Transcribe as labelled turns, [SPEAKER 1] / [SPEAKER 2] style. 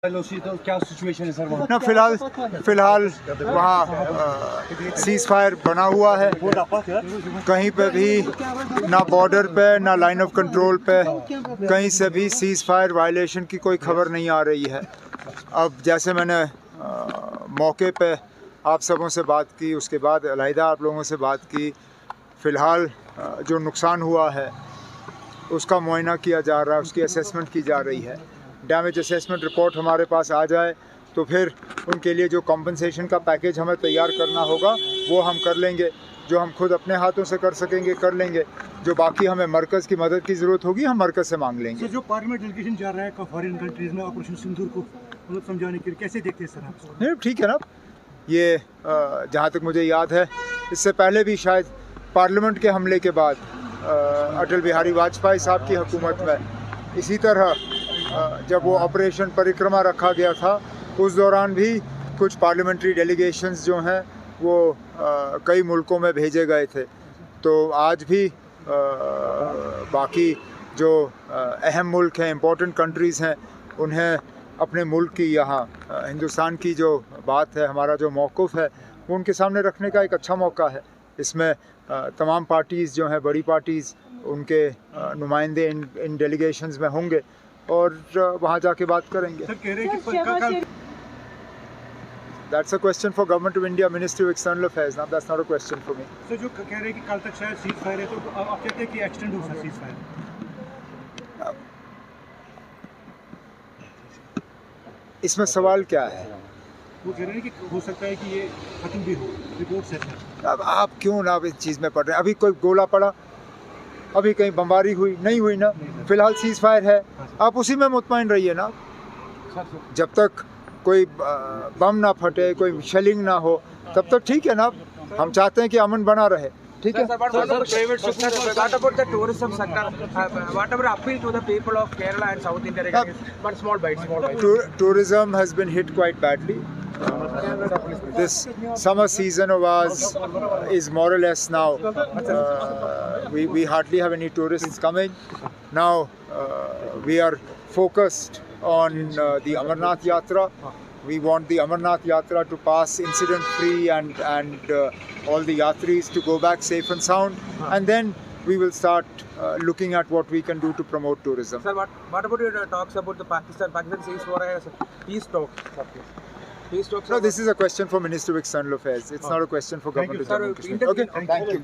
[SPEAKER 1] तो क्या सिचुएशन है सर वहाँ?
[SPEAKER 2] ना फिलहाल वहाँ सीज़ फायर बना हुआ है। कहीं पे भी ना बॉर्डर पे ना लाइन ऑफ कंट्रोल पे कहीं से भी सीज़ फायर वायलेशन की कोई खबर नहीं आ रही है। अब जैसे मैंने मौके पे आप सबों से बात की, उसके बाद अलहदा आप लोगों से बात की, फ़िलहाल जो नुकसान हुआ है उसका मुआयना किया जा रहा है, उसकी असेसमेंट की जा रही है। डैमेज असेसमेंट रिपोर्ट हमारे पास आ जाए तो फिर उनके लिए जो कॉम्पनसेशन का पैकेज हमें तैयार करना होगा वो हम कर लेंगे। जो हम खुद अपने हाथों से कर सकेंगे कर लेंगे, जो बाकी हमें मरकज़ की मदद की ज़रूरत होगी हम मरकज़ से मांग लेंगे।
[SPEAKER 3] सर, जो पार्लियामेंट डेलीगेशन जा रहा है फॉरेन कंट्रीज़ में ऑपरेशन सिंदूर को मतलब समझाने के लिए, कैसे देखते हैं सर आप?
[SPEAKER 2] नहीं ठीक है ना, ये जहाँ तक मुझे याद है इससे पहले भी शायद पार्लियामेंट के हमले के बाद अटल बिहारी वाजपेयी साहब की हुकूमत में इसी तरह जब वो ऑपरेशन परिक्रमा रखा गया था उस दौरान भी कुछ पार्लियामेंट्री डेलीगेशंस जो हैं वो कई मुल्कों में भेजे गए थे। तो आज भी बाकी जो अहम मुल्क हैं, इम्पोर्टेंट कंट्रीज़ हैं, उन्हें अपने मुल्क की यहाँ हिंदुस्तान की जो बात है, हमारा जो मौक़िफ़ है वो उनके सामने रखने का एक अच्छा मौका है। इसमें तमाम पार्टीज़ जो हैं, बड़ी पार्टीज़, उनके नुमाइंदे इन डेलीगेशंस में होंगे और वहाँ जाके बात करेंगे।
[SPEAKER 3] सर कह रहे हैं कि
[SPEAKER 2] That's a question for Government of India, Ministry of External Affairs. Now that's not a question for me.
[SPEAKER 3] Sir जो कह रहे हैं कि कल तक शायद सीज फायर है, तो आप कहते हैं कि एक्सटेंड हो सकता है सीज फायर?
[SPEAKER 2] इसमें सवाल क्या है?
[SPEAKER 3] वो कह रहे हैं कि हो सकता है कि ये खत्म भी हो, रिपोर्ट सेट है।
[SPEAKER 2] अब आप क्यों ना इस चीज़ में पड़ रहे हैं? अभी कोई गोला पड़ा, अभी कहीं बमबारी हुई नहीं हुई ना, फिलहाल सीज़ फायर है, आप उसी में मुतमईन रहिए ना। जब तक कोई बम ना फटे, कोई शेलिंग ना हो, तब तक ठीक है ना। हम चाहते हैं कि अमन बना रहे, ठीक है।
[SPEAKER 4] What about the tourism sector? Whatever appeal to the people of Kerala and South India regarding but small bites.
[SPEAKER 2] Tourism has been hit quite badly. This summer season of ours is more or less now. We hardly have any tourists coming. Now we are focused on the Amarnath Yatra. We want the Amarnath Yatra to pass incident-free and all the yatris to go back safe and sound. And then we will start looking at what we can do to promote tourism.
[SPEAKER 4] Sir, what about your talks about the Pakistan says for a peace talks? Peace talks.
[SPEAKER 2] No, this is a question for Ministry of External Affairs. It's not a question for Government of Jammu and Kashmir. Okay, thank you.